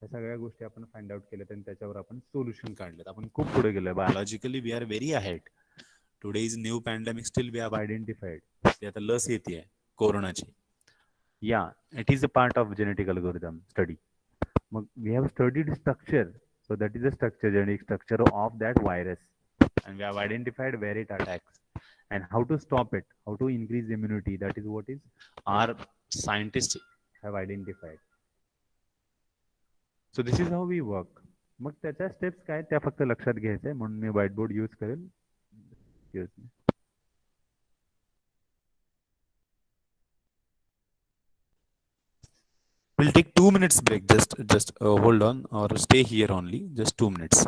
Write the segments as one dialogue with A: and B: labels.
A: त्या सगळ्या गोष्टी आपण फाइंड आउट केल्यात आणि त्याच्यावर आपण सोल्युशन काढलेत. आपण खूप पुढे गेलोय. Biologically we are very ahead. Today is new pandemic still we have identified. ते आता लस येते कोरोनाची. या it is a part of genetic algorithm study. मग we have studied structure. So that is the structure, genetic structure of that virus, and we have identified where it attacks and how to stop it, how to increase immunity. That is what is our scientists have identified. So this is how we work. मग त्याच्या steps काय त्या फक्त लक्षात घ्यायचंय म्हणून मी white board use करेल.
B: We'll take 2 minutes break. Just hold on or stay here only. Just 2 minutes.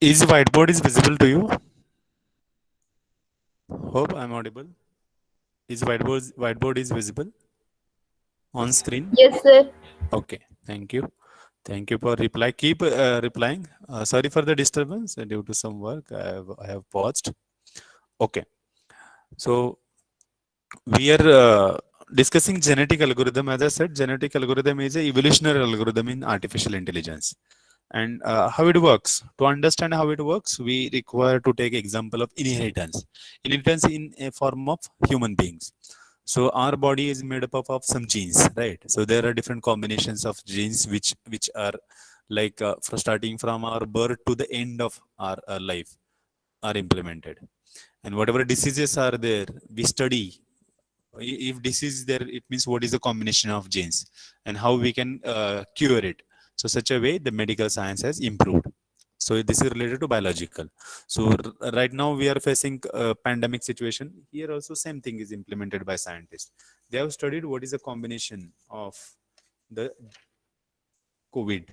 B: Is whiteboard is visible to you? Hope I'm audible. Is whiteboard is visible on screen?
C: Yes, sir.
B: Okay, thank you. Thank you for reply. Keep replying. Sorry for the disturbance due to some work. I have paused. Okay, so we are discussing genetic algorithm. As I said, genetic algorithm is a evolutionary algorithm in artificial intelligence. And how it works. To understand how it works, we require to take example of inheritance. Inheritance in a form of human beings. So our body is made up of some genes, right? So there are different combinations of genes which are like for starting from our birth to the end of our life are implemented. And whatever diseases are there, we study. If disease is there, it means what is the combination of genes and how we can cure it. So such a way the medical science has improved. So this is related to biological. So right now we are facing a pandemic situation. Here also same thing is implemented by scientists. They have studied what is the combination of the COVID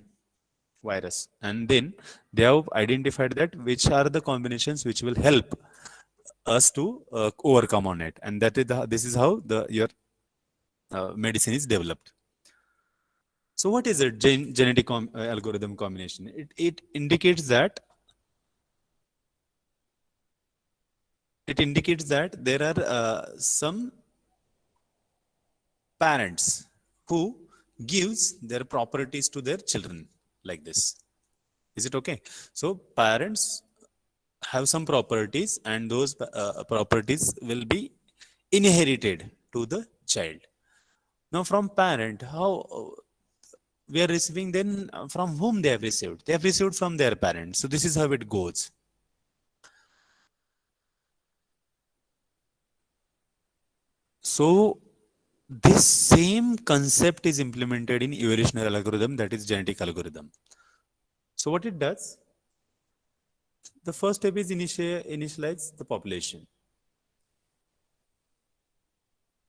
B: virus, and then they have identified that which are the combinations which will help us to overcome on it, and this is how the your medicine is developed. So what is a genetic algorithm combination? It indicates that there are some parents who gives their properties to their children like this. Is it okay? So parents have some properties, and those properties will be inherited to the child. Now from parent, how we are receiving, then from whom they have received? They have received from their parents. So this is how it goes. So this same concept is implemented in evolutionary algorithm, that is genetic algorithm. So what it does, the first step is initialize the population.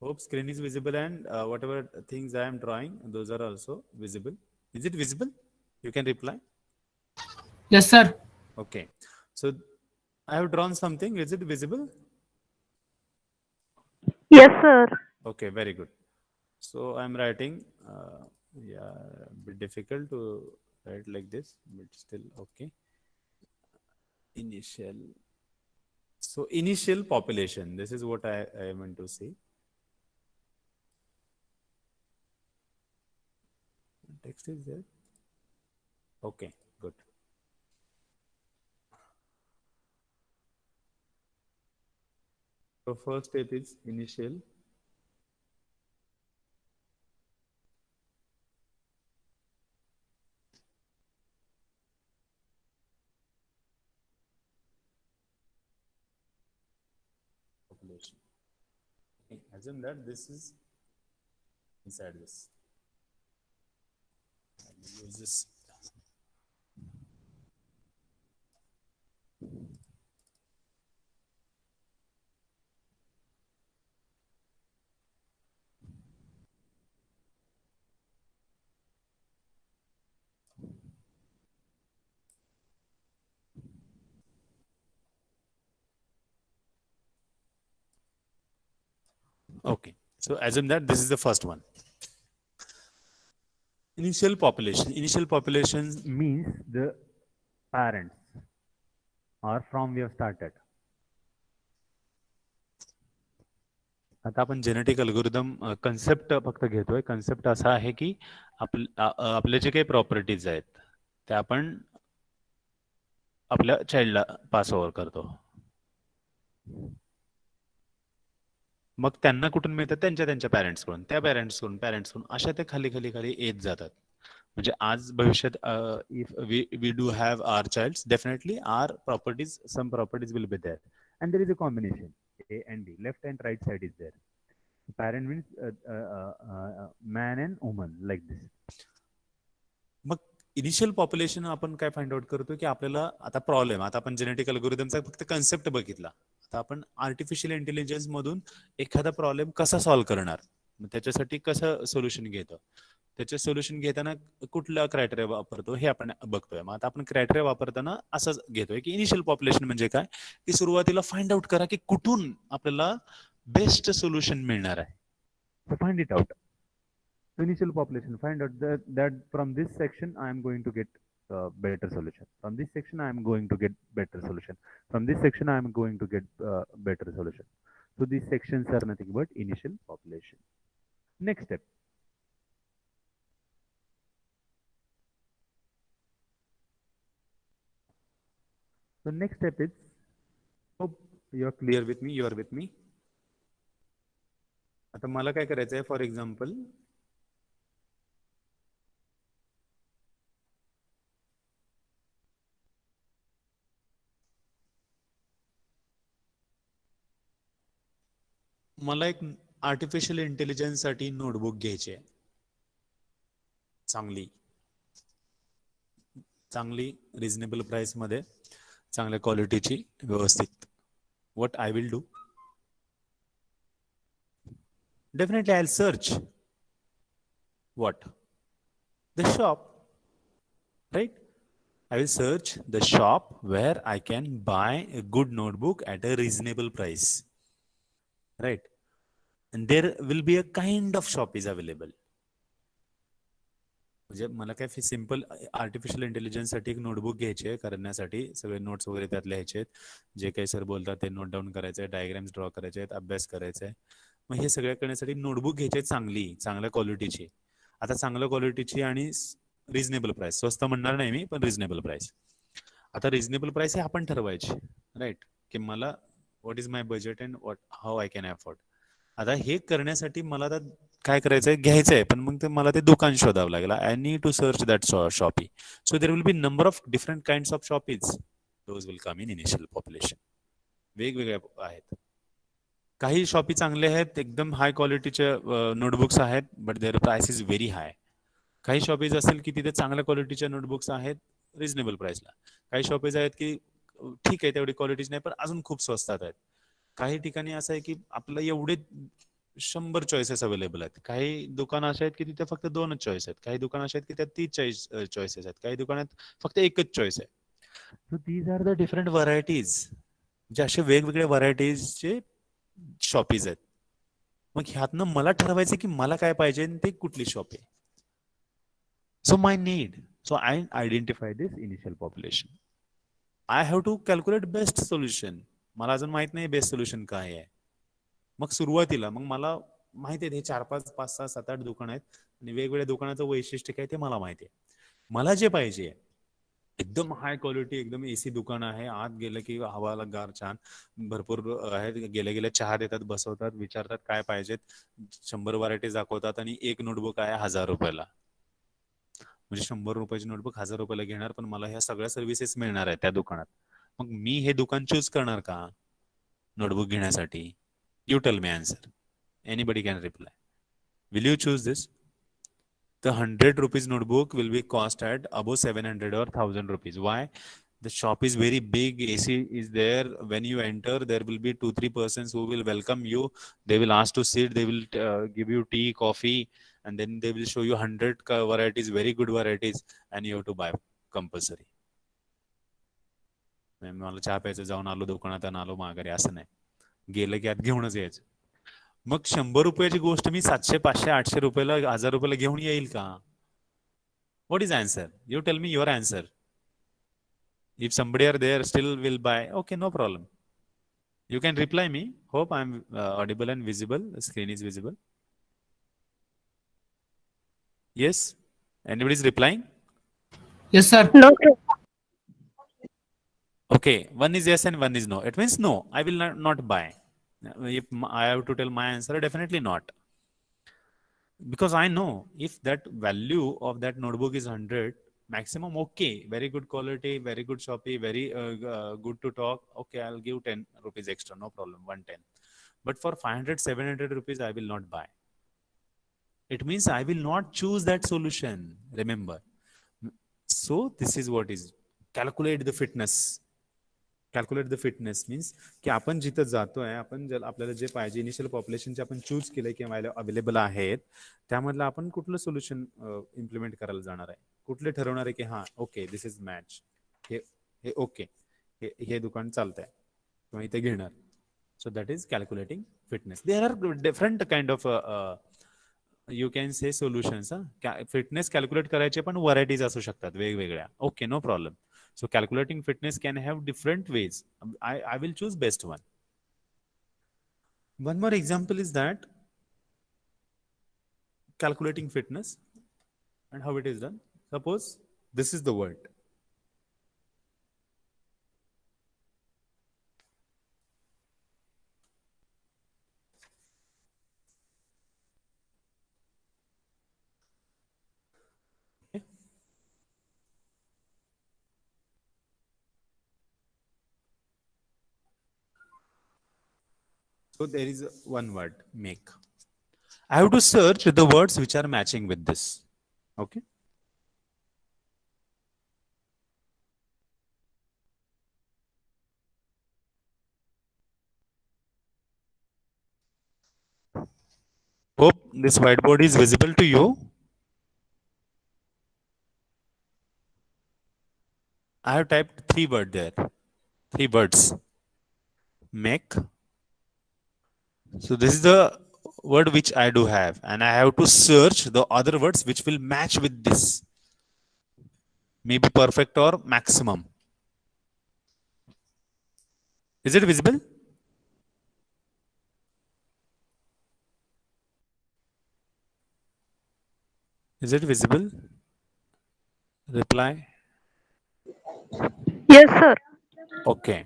B: Hope screen is visible, and whatever things I am drawing, those are also visible. Is it visible? You can reply.
D: Yes, sir.
B: Okay. So I have drawn something. Is it visible?
C: Yes, sir.
B: Okay, very good. So I'm writing, yeah, a bit difficult to write like this, but still okay. Initial. So initial population, this is what I meant to say. Text is there. Okay, good. So first step is initial. Population. Okay, assume that this is inside this. I will use this. Okay, so assume that this is the first one. Initial population. Initial population means the parents or from we have started. आता आपण genetic algorithm concept फक्त घेतोय. Concept असा आहे की आपले जे काही properties आहेत ते आपण आपल्या चाइल्डला पास ओव्हर करतो. मग त्यांना कुठून मिळतात? त्यांच्या त्यांच्या पॅरेंट्सकडून, त्या पॅरेंट्सकडून अशा ते खाली खाली खाली येत जातात. म्हणजे आज भविष्यात if we do have our childs, definitely our properties, some properties will be there, and there is a combination A and B, left and right side is there. Parent means man and woman, like this. Mug initial population आपण काय find out करतो की आपल्याला आता problem, आता आपण genetic अल्गोरिदमचा फक्त concept बघितला, आता आपण आर्टिफिशियल इंटेलिजन्स मधून एखादा प्रॉब्लेम कसा सॉल्व्ह करणार, मग त्याच्यासाठी कसं सोल्युशन घेतो.
A: त्याचे सोल्युशन घेताना कुठला क्रायटेरिया वापरतो हे आपण बघतोय. मग आता आपण क्रायटेरिया वापरताना असंच घेतोय की इनिशियल पॉप्युलेशन म्हणजे काय, की सुरुवातीला फाइंड आउट करा की कुठून आपल्याला बेस्ट सोल्युशन मिळणार आहे. Find it out. Initial population, find out that from this section I am going to get better solution. From this section I am going to get better solution. From this section I am going to get better solution. So these sections are nothing but initial population. Next step. So next step is, hope you are clear with me, you are with me. आता मला काय करायचं आहे, for example मला एक artificial intelligence साठी notebook घ्यायची आहे, चांगली रिझनेबल प्राइस मध्ये, चांगल्या क्वालिटीची, व्यवस्थित. What I will do, definitely I will search what the shop, right? I will search the shop where I can buy a good notebook at a reasonable price, right? And there will be a kind of shop is available. म्हणजे मला काय simple artificial intelligence साठी एक notebook घ्यायची आहे, करण्यासाठी सगळे notes वगैरे त्यात लिहायचे आहेत, जे काही सर बोलतात ते नोट डाऊन करायचे, डायग्राम्स ड्रॉ करायचे आहेत, अभ्यास करायचा आहे. मग हे सगळं करण्यासाठी नोटबुक घ्यायची चांगली, चांगल्या क्वालिटीची. आता चांगल्या क्वालिटीची आणि रिझनेबल प्राइस, स्वस्त म्हणणार नाही मी, पण रिझनेबल प्राइस. आता रिझनेबल प्राइस हे आपण ठरवायची, राईट, की मला what is my budget and what how I can afford. आता हे करण्यासाठी मला आता काय करायचंय, घ्यायचंय, पण मग ते मला ते दुकान शोधावं लागेल. I need to search that shop. So there will be number of different kinds of shops, those will come in initial population. वेगवेगळ्या आहेत. काही शॉपी चांगले आहेत, एकदम हाय क्वालिटीचे नोटबुक्स आहेत, but their price is very high. काही शॉपीज असेल की तिथे चांगल्या क्वालिटीच्या नोटबुक्स आहेत रिझनेबल प्राइसला. काही शॉपीज आहेत की ठीक आहे तेवढी क्वालिटीच नाही, पण अजून खूप स्वस्तात आहेत. काही ठिकाणी असं आहे की आपलं एवढे 100 चॉईसेस अवेलेबल आहेत. काही दुकानं असे आहेत की तिथे फक्त 2च चॉईस आहेत. काही दुकानं असे आहेत की त्यात 30 चॉईसेस आहेत. काही दुकानात फक्त एकच चॉईस आहे. So these are the different varieties, जे असे वेगवेगळ्या व्हरायटीजचे शॉपीज आहेत. मग ह्यातनं मला ठरवायचं की मला काय पाहिजे ते कुठली शॉप आहे. So my need, so I identify this initial population. I have to calculate best solution. मला अजून माहित नाही बेस्ट सोल्युशन काय आहे. मग सुरुवातीला मग मला माहिती आहे हे 4, 5, 6, 7, 8 दुकान आहेत आणि वेगवेगळ्या दुकानाचं वैशिष्ट्य काय ते मला माहिती आहे. मला जे पाहिजे एकदम हाय क्वालिटी, एकदम एसी दुकान आहे, आत गेलं की हवाला गार छान, भरपूर आहेत, गेल्या गेल्या चहा देतात, बसवतात, विचारतात काय पाहिजेत, 100 व्हरायटीज दाखवतात आणि एक नोटबुक आहे 1000 रुपयाला. म्हणजे 100 रुपयाची नोटबुक 1000 रुपयाला घेणार, पण मला ह्या सगळ्या सर्व्हिसेस मिळणार आहे त्या दुकानात. मग मी हे दुकान चूज करणार का नोटबुक घेण्यासाठी? You tell me answer. Anybody can reply. Will you choose this? The 100 rupees notebook will be cost at above 700 or 1000 rupees. Why? The shop is very big, AC is there. When you enter, there will be 2-3 persons who will welcome you. They will ask to sit, they will give you tea, coffee, and then they will show you 100 varieties, very good varieties, and you have to buy compulsory. मला चहा प्यायचं, जाऊन आलो दुकानात आणि आलो माघारी, असं नाही. गेलं की आत घेऊनच यायचं. मग 100 रुपयाची गोष्ट मी 700, 500, 800 रुपयाला, 1000 रुपयाला घेऊन येईल का? What is answer? You tell me your answer. If somebody are there still will buy, okay, no problem. You can reply me. Hope I'm audible and visible. The screen is visible. Yes? Anybody is replying?
D: Yes, sir.
C: No, sir.
A: Okay, one is yes and one is no. It means no, I will not buy. If I have to tell my answer, definitely not. Because I know if that value of that notebook is 100, maximum, okay, very good quality, very good Shopee, very good to talk, okay, I'll give 10 rupees extra, no problem, 110. But for 500, 700 rupees, I will not buy. It means I will not choose that solution, remember. So this is what is, calculate the fitness. Calculate the fitness means की आपण जिथं जातोय, आपण आपल्याला जे पाहिजे initial population जे आपण choose केलंय किंवा अवेलेबल आहेत त्यामधलं आपण कुठलं सोल्युशन इम्प्लिमेंट करायला जाणार आहे, कुठले ठरवणार आहे की हा ओके दिस इज मॅच, हे हे ओके, हे दुकान चालतंय किंवा इथे घेणार. So that is calculating fitness. There are different kind of you can say solutions. Fitness calculate करायचे पण व्हरायटीज असू शकतात वेगवेगळ्या. Okay, no problem. So calculating fitness can have different ways. I will choose best one. One more example is that calculating fitness and how it is done. Suppose this is the word. Okay. So there is one word, make. I have to search the words which are matching with this. Okay. Hope this whiteboard is visible to you. I have typed 3 words there. 3 words. Make. So this is the word which I do have, and I have to search the other words which will match with this. Maybe perfect or maximum. Is it visible? Is it visible? Reply.
C: Yes, sir.
A: Okay.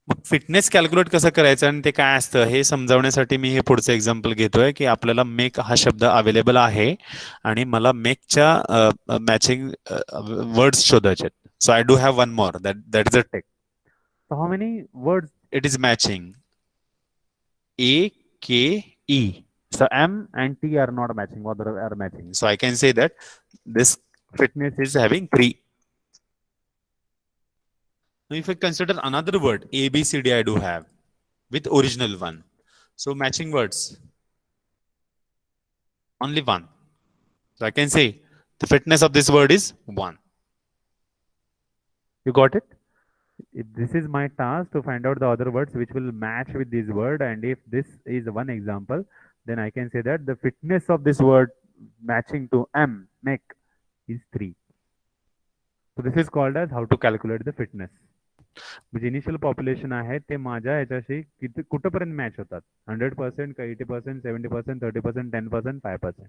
A: Mug fitness calculate कसं करायचं आणि ते काय असतं हे समजावण्यासाठी मी हे पुढचं example घेतोय की आपल्याला मेक हा शब्द अवेलेबल आहे आणि मला मेकच्या मॅचिंग वर्ड्स शोधायचे. So I do have one more that is a take. So how many words it is matching? A, K, E. So M and T are not matching, other are matching. So I can say that this fitness is having 3. Now if I consider another word, A, B, C, D I do have with original one. So matching words, only 1. So I can say the fitness of this word is 1. You got it? If this is my task to find out the other words which will match with this word, and if this is one example, then I can say that the fitness of this word matching to M, make, is 3. So this is called as how to calculate the fitness. म्हणजे initial population आहे ते माझ्या ह्याच्याशी किती कुठपर्यंत match होतात, 100% का 80%, 70%, 30%, 10%, 5%.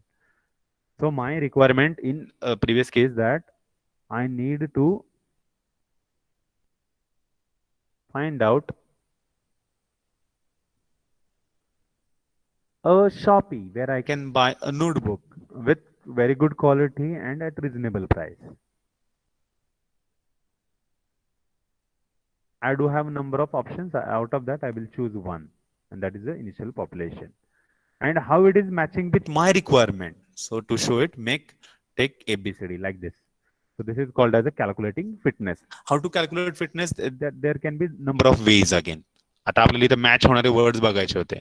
A: So my requirement in previous case that I need to find out a Shopee where I can buy a notebook with very good quality and at reasonable price. I do have a number of options. Out of that, I will choose one, and that is the initial population. And how it is matching with my requirement. So to show it, make, take ABCD like this. So this is called as a calculating fitness. How to calculate fitness? There can be number of ways again. आता आपल्याला इथे match होणारे words बघायचे होते.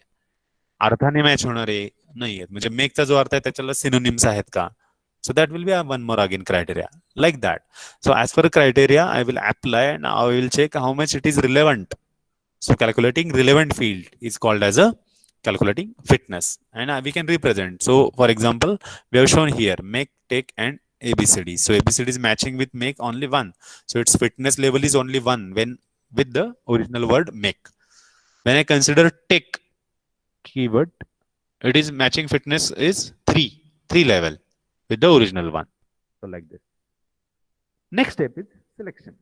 A: अर्थाने match होणारे नाही आहेत, म्हणजे मेकचा जो अर्थ आहे त्याच्याला सिनोनिम्स आहेत का? So that will be one more again criteria like that. So as per criteria, I will apply and I will check how much it is relevant. So calculating relevant field is called as a calculating fitness, and we can represent. So for example, we have shown here make, take, and ABCD. So ABCD is matching with make only 1. So its fitness level is only 1 when with the original word make. When I consider take keyword, it is matching fitness is 3 level with the original one. So like this. Next step is selection.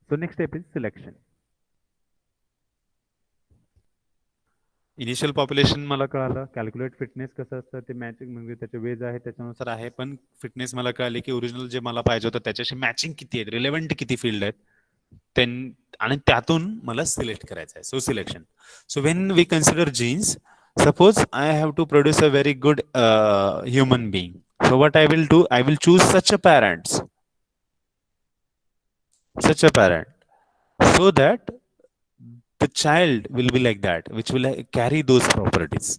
A: So next step is selection. Initial population मला कळालं, calculate fitness कसं असतं ते matching म्हणजे त्याचे veg आहे त्याच्यानुसार आहे, पण फिटनेस मला कळाले की ओरिजिनल जे मला पाहिजे होतं त्याच्याशी मॅचिंग किती आहेत, रिलेव्हंट किती फील्ड आहेत आणि त्यातून मला सिलेक्ट करायचं आहे. So selection. So when we consider genes, suppose I have to produce a very good human being. So what I will do, I will choose such a parent, so that the child will be like that, which will carry those properties.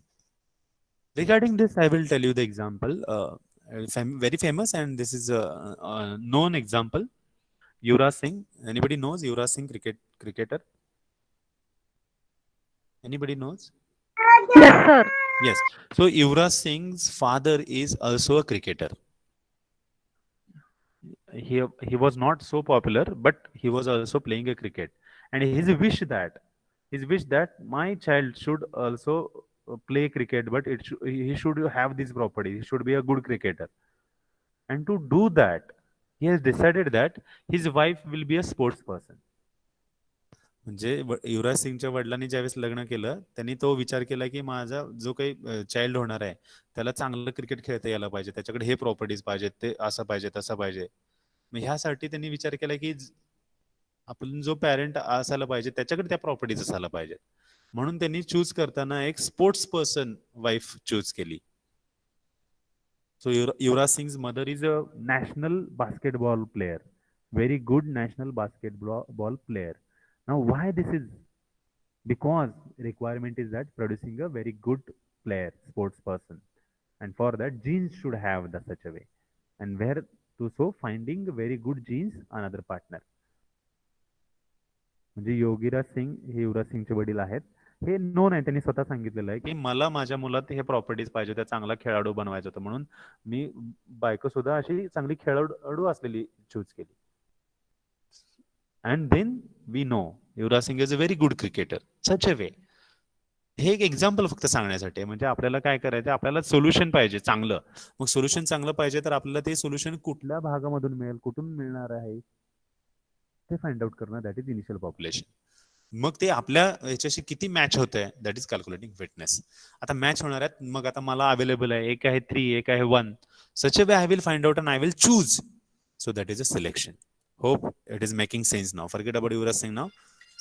A: Regarding this, I will tell you the example, very famous, and this is a known example. Yuvraj Singh. Anybody knows Yuvraj Singh, cricketer? Anybody knows?
C: Yes, sir.
A: Yes. So Yuvraj Singh's father is also a cricketer. He was not so popular, but he was also playing a cricket, and his wish that my child should also play cricket, but he should have this property. He should be a good cricketer, and to do that, he has decided that his wife will be a sports person. म्हणजे युवराज सिंगच्या वडिलांनी ज्यावेळेस लग्न केलं, त्यांनी तो विचार केला की माझा जो काही चाइल्ड होणार आहे त्याला चांगलं क्रिकेट खेळता यायला पाहिजे, त्याच्याकडे हे प्रॉपर्टीज पाहिजेत, ते असं पाहिजे तसं पाहिजे. मग ह्यासाठी त्यांनी विचार केला की आपण जो पॅरेंट असायला पाहिजे त्याच्याकडे त्या प्रॉपर्टीज असायला पाहिजेत. म्हणून त्यांनी चूज करताना एक स्पोर्ट्स पर्सन वाईफ चूज केली. So Yuvraj Singh's mother is a national basketball player, very good national basketball player. Now why this is? Because requirement is that producing a very good player, sports person, and for that genes should have the such a way, and where to so finding very good genes another partner. म्हणजे योगीराज सिंग हे युवराज सिंगचे वडील आहेत. हे known आहे, त्यांनी स्वतः सांगितलेलं आहे की मला माझ्या मुलात हे प्रॉपर्टीज पाहिजे होत्या, चांगला खेळाडू बनवायचं होतं, म्हणून मी बायको सुद्धा अशी चांगली खेळाडू असलेली चूज केली. And then we know Yuvraj Singh is a very good cricketer such a way. हे एक एक्झाम्पल फक्त सांगण्यासाठी, म्हणजे आपल्याला काय करायचं, आपल्याला सोल्युशन पाहिजे चांगलं. मग सोल्युशन चांगलं पाहिजे तर आपल्याला ते सोल्युशन कुठल्या भागामधून मिळेल, कुठून मिळणार आहे ते फाइंड आउट करणं, दॅट इज इनिशियल पॉप्युलेशन. मग ते आपल्या ह्याच्याशी किती मॅच होत आहे, दॅट इज कॅल्क्युलेटिंग फिटनेस. आता मॅच होणार आहेत, मग आता मला अवेलेबल आहे, एक आहे 3, एक आहे 1. Such a way I will find out and I will choose. So that is a selection. Hope it is making sense now. Forget about Yuvraj Singh now.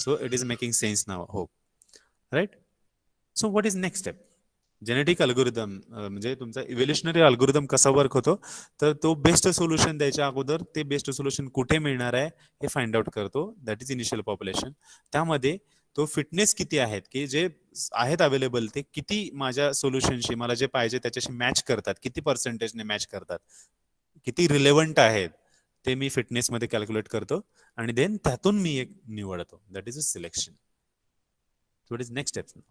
A: So it is making sense now. Hope. Right. So what is next step? Genetic algorithm म्हणजे तुमचा evolutionary algorithm कसा work होतो, तर तो best solution द्यायच्या अगोदर ते best solution कुठे मिळणार आहे हे फाइंड आउट करतो, दॅट इज इनिशियल पॉप्युलेशन. त्यामध्ये तो फिटनेस किती आहेत की जे आहेत अवेलेबल, ते किती माझ्या सोल्युशनशी मला जे पाहिजे त्याच्याशी मॅच करतात, किती पर्सेंटेजने मॅच करतात, किती रिलेव्हंट आहेत ते मी फिटनेस मध्ये कॅल्क्युलेट करतो, आणि देन त्यातून मी एक निवडतो, that is a selection. So it is next step.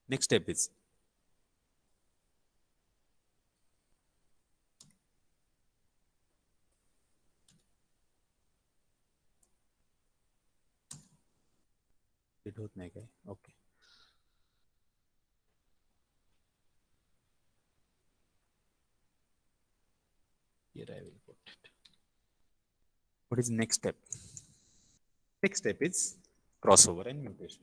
A: Next step is it होत नाही काय? Okay. Here I will put it. What is next step? Next step is crossover and mutation.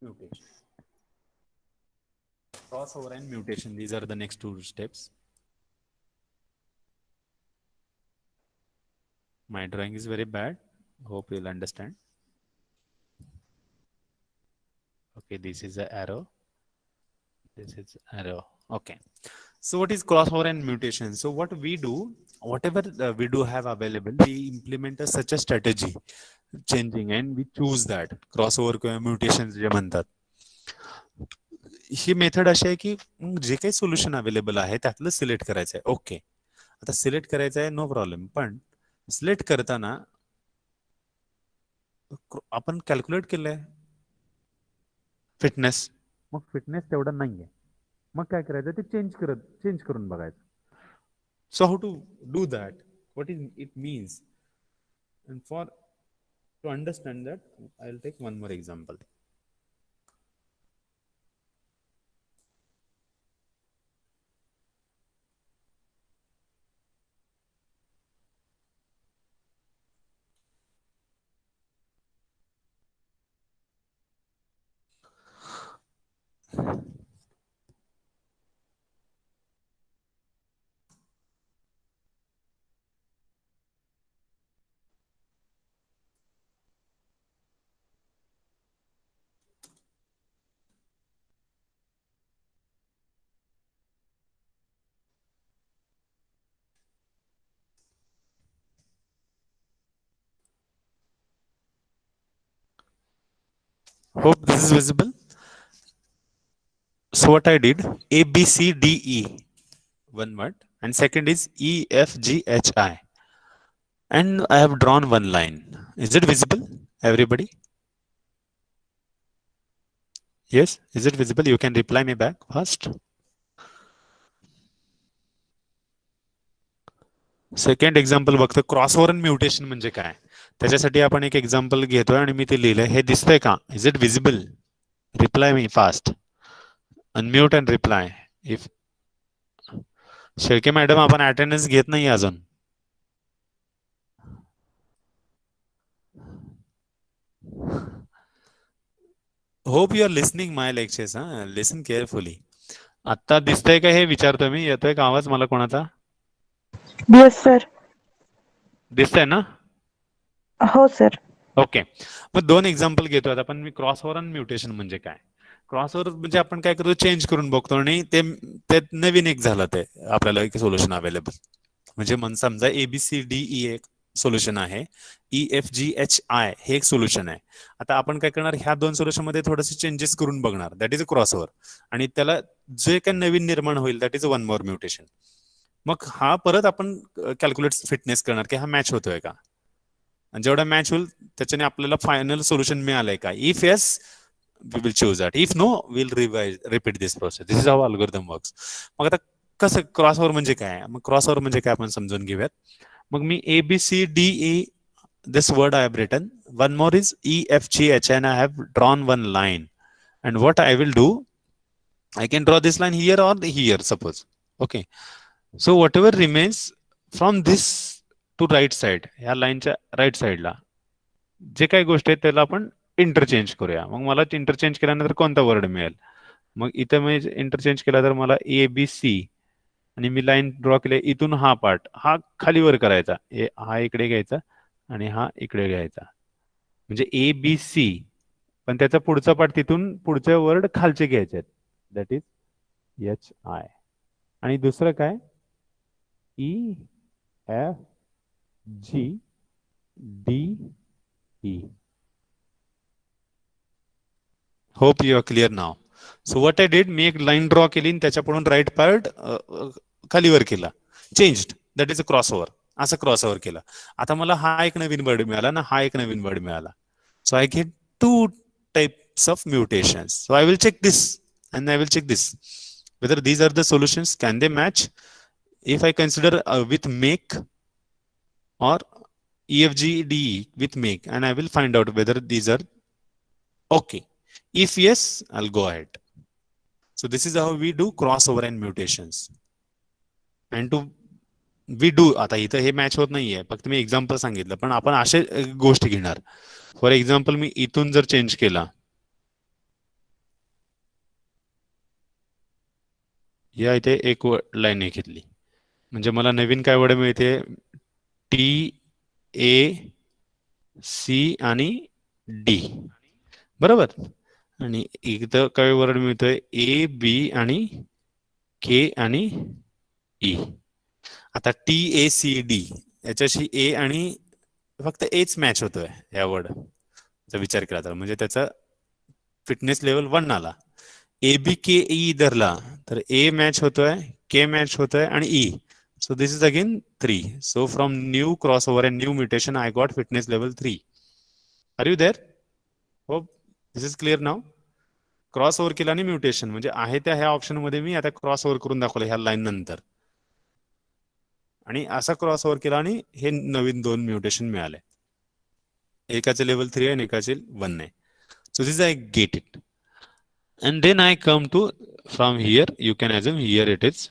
A: Mutation. Crossover and mutation, these are the next two steps. My drawing is very bad. Hope you'll understand. Okay, this is an arrow. This is arrow. Okay. So what is crossover and mutation? So what we do, whatever we do have available, we implement such a strategy changing, and we choose that crossover किंवा mutation जे म्हणतात. ही method अशी आहे की जे काही solution available आहे त्यातलं select करायचं आहे. ओके, आता सिलेक्ट करायचं आहे, नो प्रॉब्लेम. पण सिलेक्ट करताना
B: आपण कॅल्क्युलेट केलंय फिटनेस.
A: मग फिटनेस तेवढा नाहीये, मग काय करायचं, ते चेंज करून बघायचं.
B: So how to do that? What it means? And to understand that, I'll take one more example. Hope this is visible. So what I did, A, B, C, D, E, one word, and second is E, F, G, H, I. And I have drawn one line. Is it visible, everybody? Yes, is it visible? You can reply me back first. Second example बघतो, crossover आणि mutation म्हणजे काय. त्याच्यासाठी आपण एक example घेतोय आणि मी ते लिहिलंय. हे दिसतंय का? Is it visible? Reply me fast. Unmute and reply. If Shelke madam, आपण अटेंडन्स घेत नाही अजून. Hope you are listening my lectures. हा, लिसन केअरफुली. आता दिसतंय का हे विचारतोय मी. येतोय का आवाज मला कोणाचा?
C: Yes sir.
B: दिसतंय ना?
C: हो सर.
B: ओके. मग दोन एक्झाम्पल घेतोय आता आपण. मी क्रॉसओव्हर आणि म्युटेशन म्हणजे काय. क्रॉसओव्हर म्हणजे आपण काय करतो, चेंज करून बघतो आणि ते नवीन एक झालं, ते आपल्याला एक सोल्युशन अवेलेबल. म्हणजे समजा ABCDE एक सोल्युशन आहे, EFGHI हे एक सोल्युशन आहे. आता आपण काय करणार, ह्या दोन सोल्युशन मध्ये थोडेसे चेंजेस करून बघणार, दॅट इज अ क्रॉसओव्हर. आणि त्याला जे काही नवीन निर्माण होईल that is a one more mutation. मग हा परत आपण कॅल्क्युलेट फिटनेस करणार की हा मॅच होतोय का. आणि जेवढा मॅच होईल त्याच्याने आपल्याला फायनल सोल्युशन मिळालंय का. If yes, we will choose that. If no, we'll repeat this process. This is how algorithm works. मग आता कसं क्रॉसओव्हर म्हणजे काय, मग क्रॉसओव्हर म्हणजे काय आपण समजून घेऊयात. मग मी ABCDE, this word I have written. One more is EFGH, and I have drawn one line. And what I will do, I can draw this line here or here, suppose. Okay. So whatever remains from this to right side, या लाईनच्या right साईडला जे काही गोष्टी आहेत त्याला आपण interchange करूया. मग मला इंटरचेंज केल्यानंतर कोणता वर्ड मिळेल. मग इथं मी इंटरचेंज केला तर मला ABC, आणि मी लाईन ड्रॉ केली इथून हा पार्ट हा खालीवर करायचा, हा इकडे घ्यायचा आणि हा इकडे घ्यायचा, म्हणजे ABC. पण त्याचा पुढचा पार्ट तिथून पुढचे वर्ड खालचे घ्यायचे आहेत, दॅट इज HI. आणि दुसरं काय, EFGDE. Hope you are clear now. So what I did, मी एक लाईन ड्रॉ केली आणि त्याच्याकडून राईट पार्ट खालीवर केला, changed, that is a crossover. असं क्रॉसओव्हर केला. आता मला हा एक नवीन वर्ड मिळाला ना, हा एक नवीन वर्ड मिळाला. So I get two types of mutations. So I will check this and I will check this whether these are the solutions, can they match. If I consider with make or EFGDE with make, and I will find out whether these are okay. If yes, I'll go ahead. So this is how we do crossover and mutations. And to we do, आता इथं हे match होत नाहीये, फक्त मी example सांगितलं, पण आपण असे गोष्टी घेणार. फॉर एक्झाम्पल मी इथून जर चेंज केला, या इथे एक लाईन घेतली, म्हणजे मला नवीन काय वर्ड मिळते, TAC आणि D, बरोबर. आणि इथं काय वर्ड मिळतोय, AB आणि K आणि E. आता TACD याच्याशी A आणि फक्त Aच मॅच होतोय या वर्डचा विचार केला तर, म्हणजे त्याचा फिटनेस लेवल 1 आला. ABKE धरला तर A मॅच होतोय, K मॅच होतोय आणि E. So this is again 3. So from new crossover and new mutation I got fitness level 3. Are you there? हो, this is clear now. Crossover केला आणि mutation म्हणजे आहे त्या ह्या ऑप्शन मध्ये मी आता क्रॉस ओव्हर करून दाखवलं ह्या लाईन नंतर, आणि असा क्रॉस ओव्हर केला आणि हे नवीन 2 म्युटेशन मिळाले. एकाचे लेवल 3 आहे आणि एकाचे 1 आहे. So this I get it. And then I come to from here, you can assume here it is.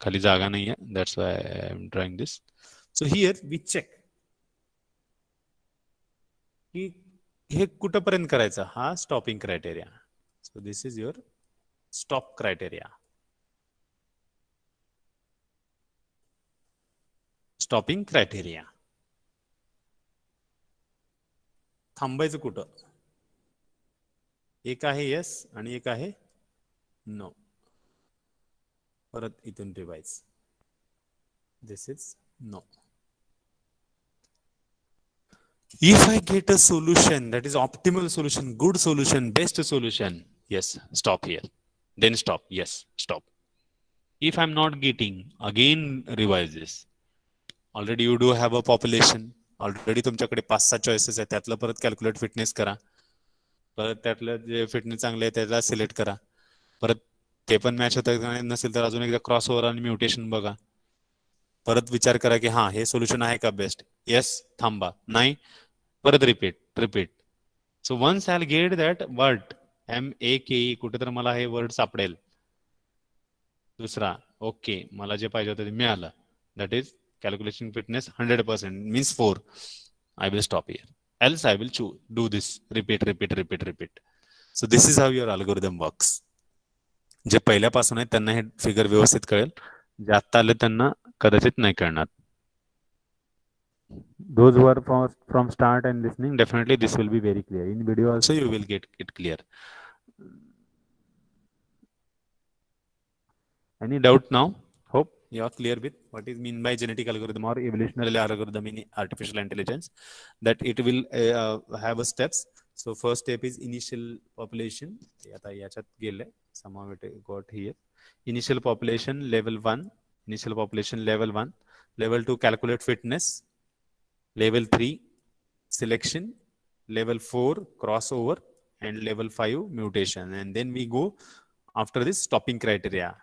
B: खाली जागा नाही आहे, that's why I am drawing this. So here we check की हे कुठपर्यंत करायचं, हा stopping criteria. So this is your stop criteria. Stopping criteria. थांबायचं कुठं? एक आहे येस आणि एक आहे नो. परत इथून revise. This is no. If I get a solution that is optimal solution, good solution, best solution, yes, stop here. Then stop. Yes, stop. If I'm not getting, again revise this. Already you do have a population. Already तुमच्याकडे 5-6 choices आहेत. त्यातलं परत calculate fitness करा. परत त्यातलं जे fitness चांगले आहे त्याला सिलेक्ट करा. परत ते पण मॅच होतं नसेल तर अजून एकदा क्रॉस ओव्हर आणि म्युटेशन बघा. परत विचार करा की हा हे सोल्युशन आहे का बेस्ट. येस, थांबा. नाही, परत repeat. So once I get that word MAKE कुठे तर मला हे वर्ड सापडेल. दुसरा ओके, मला जे पाहिजे होतं ते मिळालं. That is calculation fitness 100% means 4. I will stop here. Else I will do this. Repeat. So this is how your algorithm works. जे पहिल्यापासून आहे त्यांना हे फिगर व्यवस्थित कळेल. जे आता आले त्यांना कदाचित नाही कळणार. Those who are from start and listening, definitely this will be very clear. In video also you will get it clear. Any doubt now? Hope you are clear with what is mean by genetic algorithm or evolutionary algorithm in artificial intelligence. That it will have a steps. So first step is initial population. आता याच्यात गेले. Somehow it got here. Initial population level 1. Initial population level 1. Level 2 calculate fitness. Level 3 selection. Level 4 crossover, and level 5 mutation. And then we go after this stopping criteria.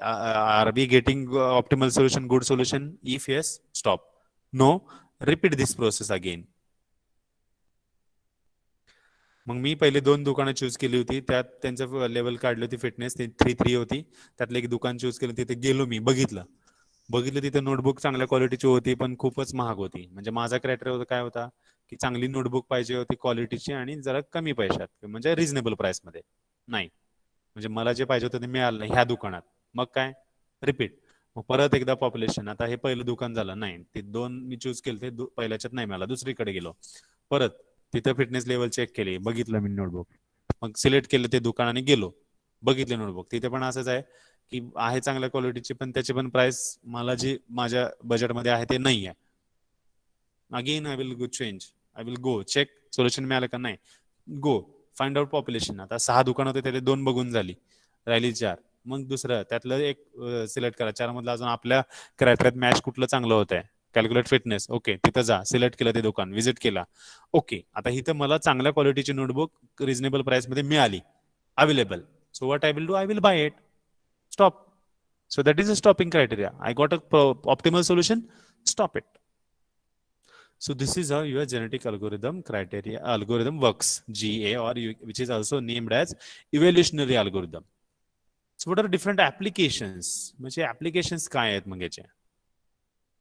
B: Are we getting optimal solution, good solution? If yes, stop. No, repeat this process again. मग मी पहिले 2 दुकानं choose केली होती. त्यात त्यांचं level काढली होती fitness. 3 होती. त्यातलं एक दुकान चूज केलं. तिथे गेलो मी, बघितलं तिथे नोटबुक चांगल्या क्वालिटीची होती पण खूपच महाग होती. म्हणजे माझा क्रायटेरिया काय होता की चांगली नोटबुक पाहिजे होती क्वालिटीची आणि जरा कमी पैशात, म्हणजे रिझनेबल प्राइस मध्ये. नाही, म्हणजे मला जे पाहिजे होतं ते मिळालं नाही ह्या दुकानात. मग काय, रिपीट. मग परत एकदा पॉप्युलेशन. आता हे पहिलं दुकान झालं नाही, ते 2 मी चूज केले, ते पहिल्याच्यात नाही मिळाला, दुसरीकडे गेलो. परत तिथं फिटनेस लेवल चेक केली, बघितलं मी नोटबुक. मग सिलेक्ट केलं ते दुकान आणि गेलो, बघितले नोटबुक. तिथे पण असंच आहे की आहे चांगल्या क्वालिटीची पण त्याची पण प्राइस मला जी माझ्या बजेटमध्ये आहे ते नाही आहे. Again I will go check solution मिळालं का नाही. Go find out population. आता 6 दुकान होते त्याला 2 बघून झाली, राहिली 4. मग दुसरं त्यातलं एक सिलेक्ट करा. 4 मधलं अजून आपल्या क्रायटेरियात मॅच कुठलं चांगलं होत आहे. कॅल्क्युलेट फिटनेस, ओके, तिथं जा, सिलेक्ट केलं ते दुकान, व्हिजिट केला. ओके, आता इथं मला चांगल्या क्वालिटीची नोटबुक रिझनेबल प्राइस मध्ये मिळाली, available. So what I will do, I will buy it. Stop. So that is a stopping criteria. I got a optimal solution, stop it. So this is how your genetic algorithm works, GA, or which is also named as evolutionary algorithm. So what are different applications? म्हणजे applications काय आहेत मग याचे?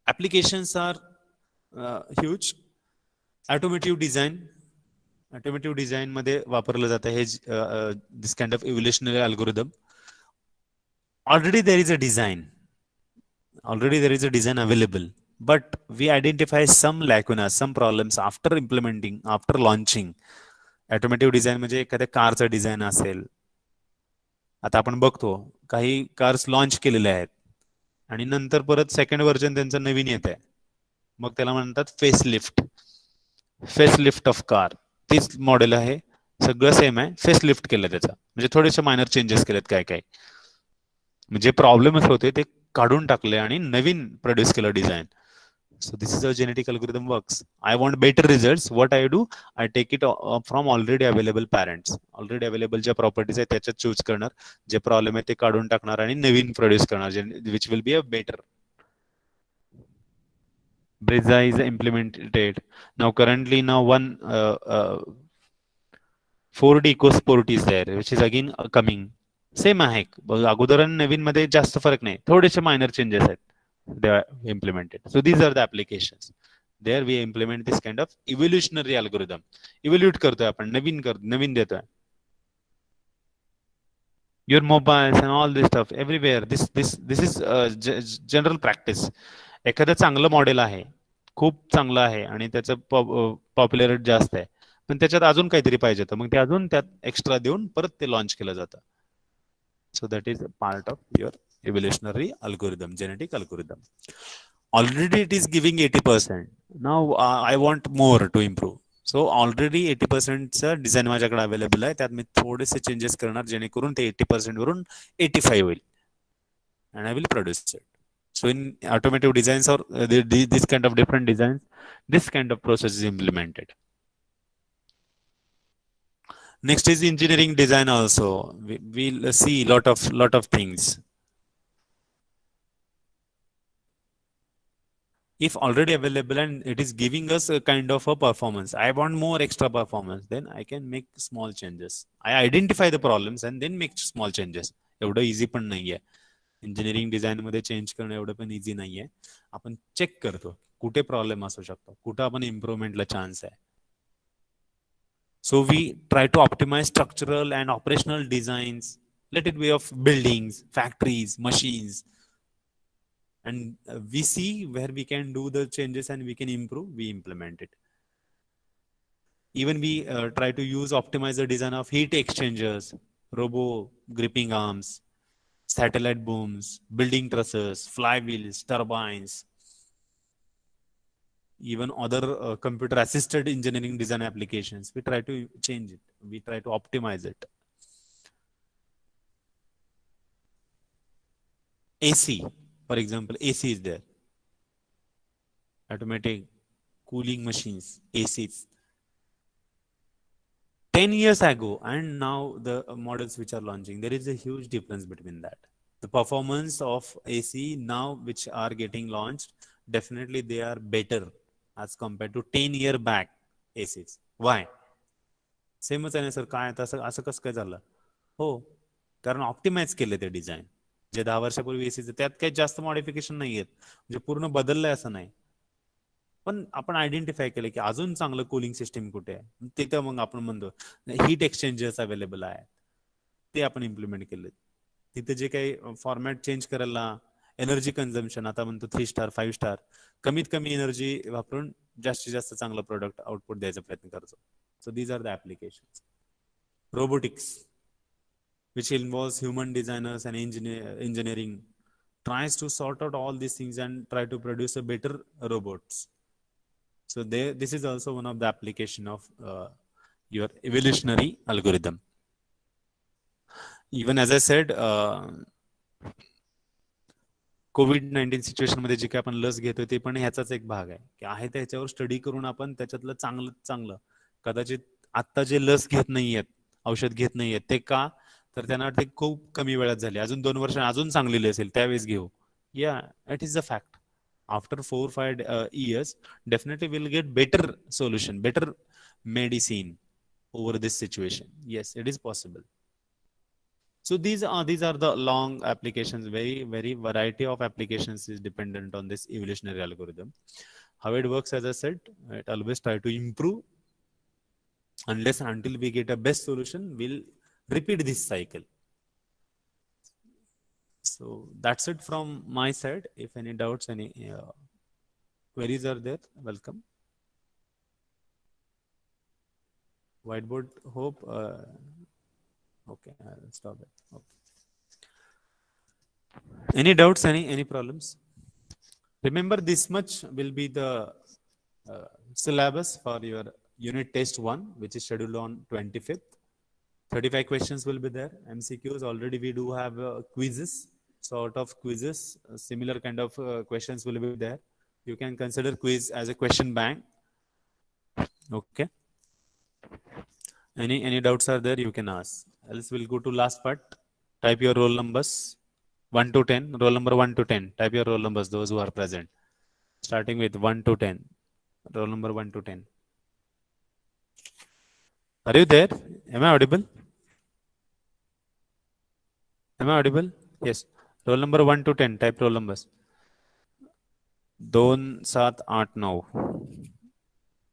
B: Applications are huge. Automotive design मध्ये वापरलं जातं हे this kind of evolutionary algorithm. Already there is a design available, but we identify some lacunas, some problems after implementing, after launching. Automotive design म्हणजे एखाद्या कारचं design असेल. आता आपण बघतो काही कार्स लॉन्च केलेले आहेत आणि नंतर परत सेकंड व्हर्जन त्यांचं नवीन येत आहे, मग त्याला म्हणतात फेसलिफ्ट ऑफ कार. तीच मॉडेल आहे, सगळं सेम आहे, फेसलिफ्ट केलं त्याचा, म्हणजे थोडेसे मायनर चेंजेस केलेत काय. म्हणजे प्रॉब्लेम्स होते ते काढून टाकले आणि नवीन प्रोड्यूस केलं design.
A: So this is how genetic algorithm works. I want better results. What I do, I take it from already available parents. Already available ज्या properties आहेत त्याच्यात choose करणार, जे problem आहे ते काढून टाकणार आणि नवीन produce करणार, which will be a better. Brezza is implemented. Now currently one 4D EcoSport is there, which is again coming. Same आहे अगोदर आणि नवीन मध्ये जास्त फरक नाही, थोडेसे मायनर चेंजेस आहेत. They are implemented. So these are the applications. There we implement this kind of evolutionary algorithm. Evolute करतोय आपण, नवीन देतोय. Your mobiles and all this stuff everywhere. This is general practice. एखादं चांगलं मॉडेल आहे, खूप चांगलं आहे आणि त्याचं पॉप्युलरिटी जास्त आहे, पण त्याच्यात अजून काहीतरी पाहिजे तर मग ते अजून त्यात एक्स्ट्रा देऊन परत ते लॉन्च केलं जातं. So that is a part of your evolutionary algorithm, genetic algorithm. Already it is giving 80%. Now I want more to improve. So already 80% चा डिझाईन माझ्याकडे अवेलेबल आहे, त्यात मी थोडेसे चेंजेस करणार जेणेकरून ते 80% वरून 85 होईल. And I will produce it. So in automotive designs or this kind of different designs, this kind of process is implemented. Next is engineering design also. We'll see lot of things. If already available and it is giving us a kind of a performance, I want more extra performance, then I can make small changes. I identify the problems and then make small changes. एवढं easy पण नाहीये engineering design मध्ये change करणं, एवढं पण easy नाहीये. आपण check करतो कुठे प्रॉब्लेम असू शकतो, कुठं आपण इम्प्रुव्हमेंटला चान्स आहे. So we try to optimize structural and operational designs. Let it be of buildings, factories, machines. And we see where we can do the changes and we can improve, we implement it. Even we try to optimize the design of heat exchangers, robo gripping arms, satellite booms, building trusses, flywheels, turbines, even other computer assisted engineering design applications. We try to change it. We try to optimize it. AC, for example, AC is there. Automatic cooling machines, ACs. 10 years ago and now the models which are launching, there is a huge difference between that. The performance of AC now which are getting launched, definitely they are better as compared to 10 year back ACs. Why? सेमच आहे ना sir, काय असं कसं काय झालं? हो, कारण ऑप्टिमाइज केले ते डिझाईन. जे 10 वर्षापूर्वी एसीचं त्यात काही जास्त मॉडिफिकेशन नाही आहेत, म्हणजे पूर्ण बदललंय असं नाही, पण आपण आयडेंटिफाय केलं की अजून चांगलं कूलिंग सिस्टीम कुठे आहे, तिथं मग आपण म्हणतो हीट एक्सचेंजर्स अवेलेबल आहे, ते आपण इम्प्लिमेंट केले. तिथे जे काही फॉर्मॅट चेंज करायला, एनर्जी कन्झम्पशन आता म्हणतो 3 स्टार 5 स्टार, कमीत कमी एनर्जी वापरून जास्तीत जास्त चांगलं प्रोडक्ट आउटपुट द्यायचा प्रयत्न करतो. So these are the applications. Robotics which involves human designers and engineering tries to sort out all these things and try to produce a better robots. So this is also one of the application of your evolutionary algorithm. Even as I said, COVID-19 situation मध्ये जे काही आपण लस घेतोय ते पण ह्याचाच एक भाग आहे की आहे त्याच्यावर स्टडी करून आपण त्याच्यातलं चांगलं कदाचित आता जे लस घेत नाहीयेत, औषध घेत नाहीयेत, ते का तर त्यांना ते खूप कमी वेळात झाले, अजून 2 वर्ष अजून चांगली असेल त्यावेळेस घेऊ. या it is the fact. After 4-5 years definitely we'll get better solution, better medicine over this situation. Yes, it is possible. So these are the long applications, very variety of applications is dependent on this evolutionary algorithm. How it works, as I said, it always try to improve. Unless until we get a best solution, we'll repeat this cycle. So that's it from my side. If any doubts, any queries are there, welcome. Whiteboard, hope. Okay, I'll stop it. Okay. Any doubts, any problems? Remember, this much will be the syllabus for your unit test 1, which is scheduled on 25th. 35 questions will be there. MCQs, already we do have quizzes, sort of quizzes, similar kind of questions will be there. You can consider quiz as a question bank. Okay. Any doubts are there, you can ask. Else we'll go to last part. Type your roll numbers 1 to 10. Roll number 1 to 10. Type your roll numbers, those who are present. Starting with 1 to 10. Roll number 1 to 10. Are you there? Am I audible? Am I audible? Yes. Roll number 1 to 10. Type roll numbers. 2 7 8 9.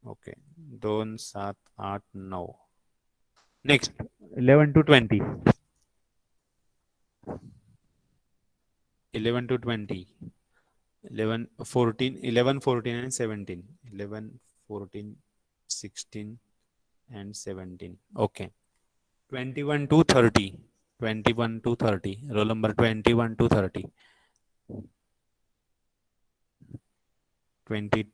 A: Okay. 2 7 8 9. Next. 11 to 20. 11 to 20. 11 14 11 14 and 17. 11 14 16 and 17. Okay. 21 to 30. 21 to 30. Roll number 21 to 30. 22